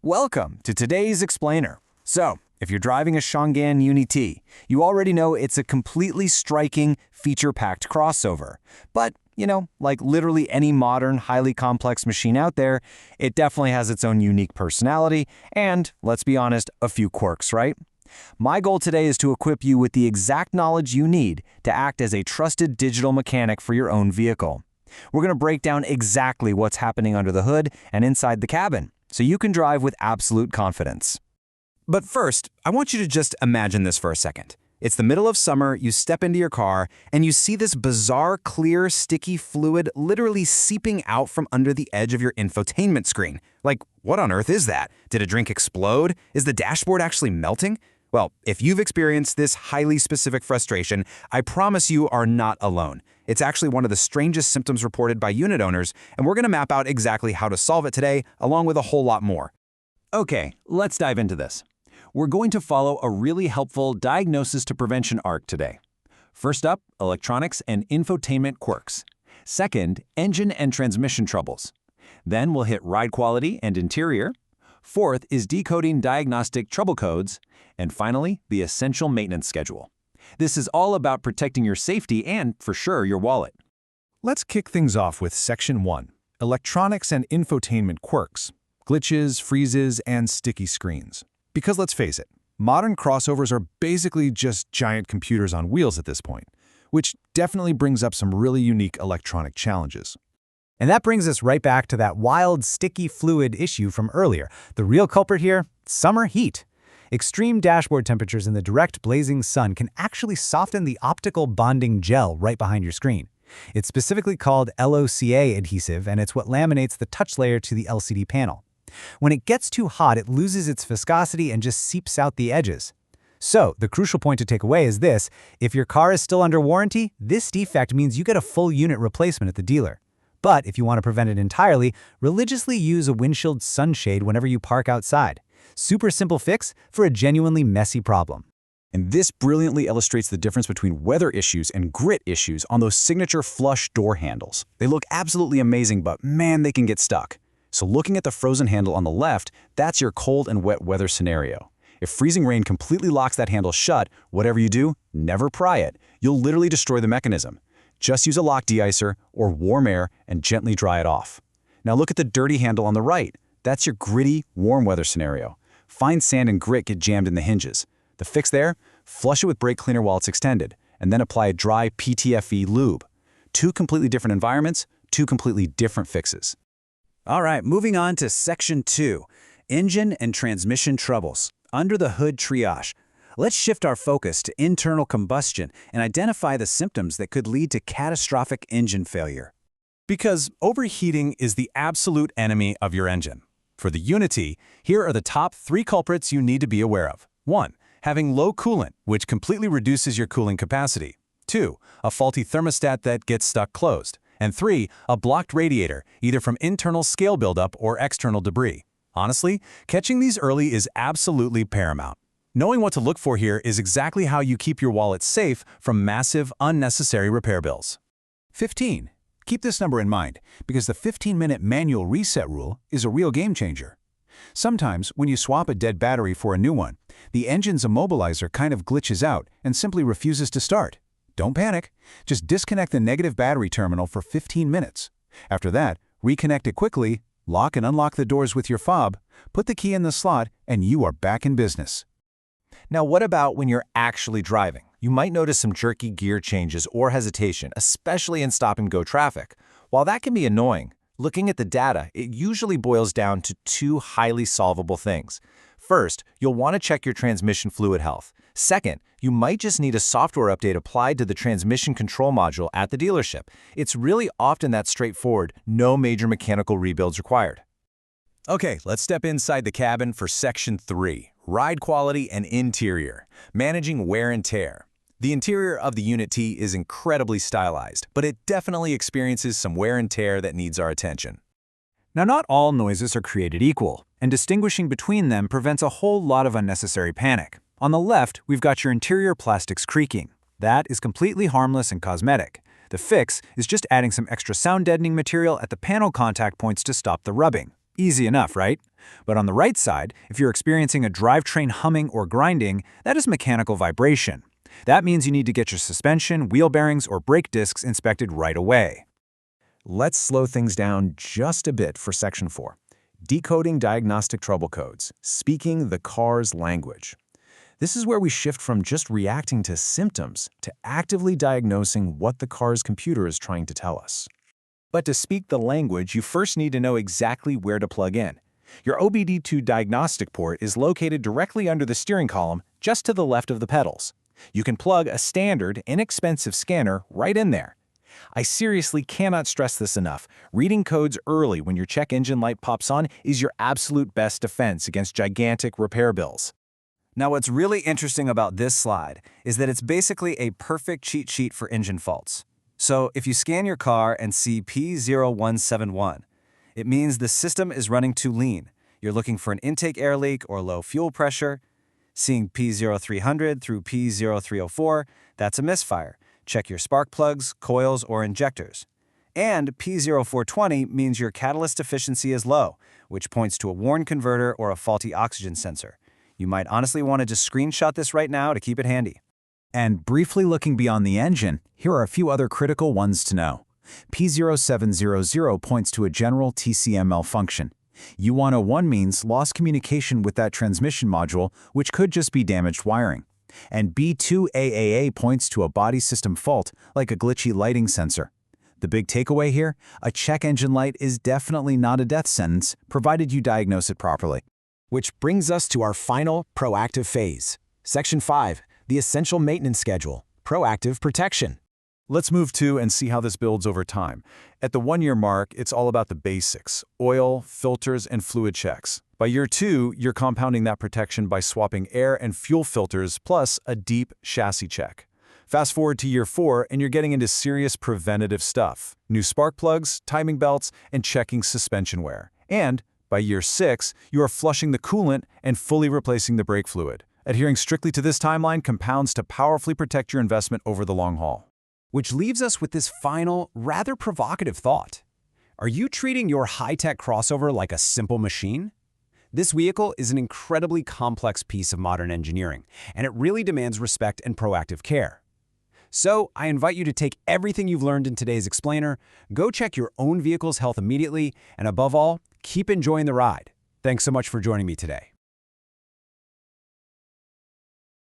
Welcome to today's explainer. So, if you're driving a Changan Uni-T, you already know it's a completely striking, feature-packed crossover. But, like literally any modern, highly complex machine out there, it definitely has its own unique personality and, let's be honest, a few quirks, right? My goal today is to equip you with the exact knowledge you need to act as a trusted digital mechanic for your own vehicle. We're going to break down exactly what's happening under the hood and inside the cabin, so you can drive with absolute confidence. But first, I want you to just imagine this for a second. It's the middle of summer, you step into your car, and you see this bizarre, clear, sticky fluid literally seeping out from under the edge of your infotainment screen. Like, what on earth is that? Did a drink explode? Is the dashboard actually melting? Well, if you've experienced this highly specific frustration, I promise you are not alone. It's actually one of the strangest symptoms reported by unit owners, and we're going to map out exactly how to solve it today, along with a whole lot more. Okay, let's dive into this. We're going to follow a really helpful diagnosis to prevention arc today. First up, electronics and infotainment quirks. Second, engine and transmission troubles. Then we'll hit ride quality and interior. Fourth is decoding diagnostic trouble codes. And finally, the essential maintenance schedule. This is all about protecting your safety and, for sure, your wallet. Let's kick things off with Section 1, Electronics and Infotainment Quirks, Glitches, Freezes, and Sticky Screens. Because let's face it, modern crossovers are basically just giant computers on wheels at this point, which definitely brings up some really unique electronic challenges. And that brings us right back to that wild, sticky fluid issue from earlier. The real culprit here, summer heat. Extreme dashboard temperatures in the direct blazing sun can actually soften the optical bonding gel right behind your screen. It's specifically called LOCA adhesive, and it's what laminates the touch layer to the LCD panel. When it gets too hot, it loses its viscosity and just seeps out the edges. So, the crucial point to take away is this: if your car is still under warranty, this defect means you get a full unit replacement at the dealer. But if you want to prevent it entirely, religiously use a windshield sunshade whenever you park outside. Super simple fix for a genuinely messy problem. And this brilliantly illustrates the difference between weather issues and grit issues on those signature flush door handles. They look absolutely amazing, but man, they can get stuck. So looking at the frozen handle on the left, that's your cold and wet weather scenario. If freezing rain completely locks that handle shut, whatever you do, never pry it. You'll literally destroy the mechanism. Just use a lock deicer or warm air and gently dry it off. Now look at the dirty handle on the right. That's your gritty, warm weather scenario. Fine sand and grit get jammed in the hinges. The fix there? Flush it with brake cleaner while it's extended, and then apply a dry PTFE lube. Two completely different environments, two completely different fixes. All right, moving on to Section 2, engine and transmission troubles, under the hood triage. Let's shift our focus to internal combustion and identify the symptoms that could lead to catastrophic engine failure. Because overheating is the absolute enemy of your engine. For the Uni-T, here are the top 3 culprits you need to be aware of. 1. Having low coolant, which completely reduces your cooling capacity. 2. A faulty thermostat that gets stuck closed. And 3. A blocked radiator, either from internal scale buildup or external debris. Honestly, catching these early is absolutely paramount. Knowing what to look for here is exactly how you keep your wallet safe from massive, unnecessary repair bills. 15. Keep this number in mind, because the 15-minute manual reset rule is a real game changer. Sometimes, when you swap a dead battery for a new one, the engine's immobilizer kind of glitches out and simply refuses to start. Don't panic. Just disconnect the negative battery terminal for 15 minutes. After that, reconnect it quickly, lock and unlock the doors with your fob, put the key in the slot, and you are back in business. Now, what about when you're actually driving? You might notice some jerky gear changes or hesitation, especially in stop-and-go traffic. While that can be annoying, looking at the data, it usually boils down to 2 highly solvable things. First, you'll want to check your transmission fluid health. Second, you might just need a software update applied to the transmission control module at the dealership. It's really often that straightforward, no major mechanical rebuilds required. Okay, let's step inside the cabin for Section 3, ride quality and interior, managing wear and tear. The interior of the Uni-T is incredibly stylized, but it definitely experiences some wear and tear that needs our attention. Now, not all noises are created equal, and distinguishing between them prevents a whole lot of unnecessary panic. On the left, we've got your interior plastics creaking. That is completely harmless and cosmetic. The fix is just adding some extra sound deadening material at the panel contact points to stop the rubbing. Easy enough, right? But on the right side, if you're experiencing a drivetrain humming or grinding, that is mechanical vibration. That means you need to get your suspension, wheel bearings, or brake discs inspected right away. Let's slow things down just a bit for Section 4. Decoding diagnostic trouble codes, speaking the car's language. This is where we shift from just reacting to symptoms to actively diagnosing what the car's computer is trying to tell us. But to speak the language, you first need to know exactly where to plug in. Your OBD-II diagnostic port is located directly under the steering column, just to the left of the pedals. You can plug a standard, inexpensive scanner right in there. I seriously cannot stress this enough. Reading codes early when your check engine light pops on is your absolute best defense against gigantic repair bills. Now, what's really interesting about this slide is that it's basically a perfect cheat sheet for engine faults. So if you scan your car and see P0171, it means the system is running too lean. You're looking for an intake air leak or low fuel pressure. Seeing P0300 through P0304, that's a misfire. Check your spark plugs, coils, or injectors. And P0420 means your catalyst efficiency is low, which points to a worn converter or a faulty oxygen sensor. You might honestly want to just screenshot this right now to keep it handy. And briefly looking beyond the engine, here are a few other critical ones to know. P0700 points to a general TCM malfunction. U101 means lost communication with that transmission module, which could just be damaged wiring. And B2AAA points to a body system fault, like a glitchy lighting sensor. The big takeaway here? A check engine light is definitely not a death sentence, provided you diagnose it properly. Which brings us to our final proactive phase. Section 5, the essential maintenance schedule, proactive protection. Let's move to and see how this builds over time. At the 1-year mark, it's all about the basics: oil, filters, and fluid checks. By year 2, you're compounding that protection by swapping air and fuel filters plus a deep chassis check. Fast forward to year 4, and you're getting into serious preventative stuff: new spark plugs, timing belts, and checking suspension wear. And by year 6, you are flushing the coolant and fully replacing the brake fluid. Adhering strictly to this timeline compounds to powerfully protect your investment over the long haul. Which leaves us with this final, rather provocative thought. Are you treating your high-tech crossover like a simple machine? This vehicle is an incredibly complex piece of modern engineering, and it really demands respect and proactive care. So, I invite you to take everything you've learned in today's explainer, go check your own vehicle's health immediately, and above all, keep enjoying the ride. Thanks so much for joining me today.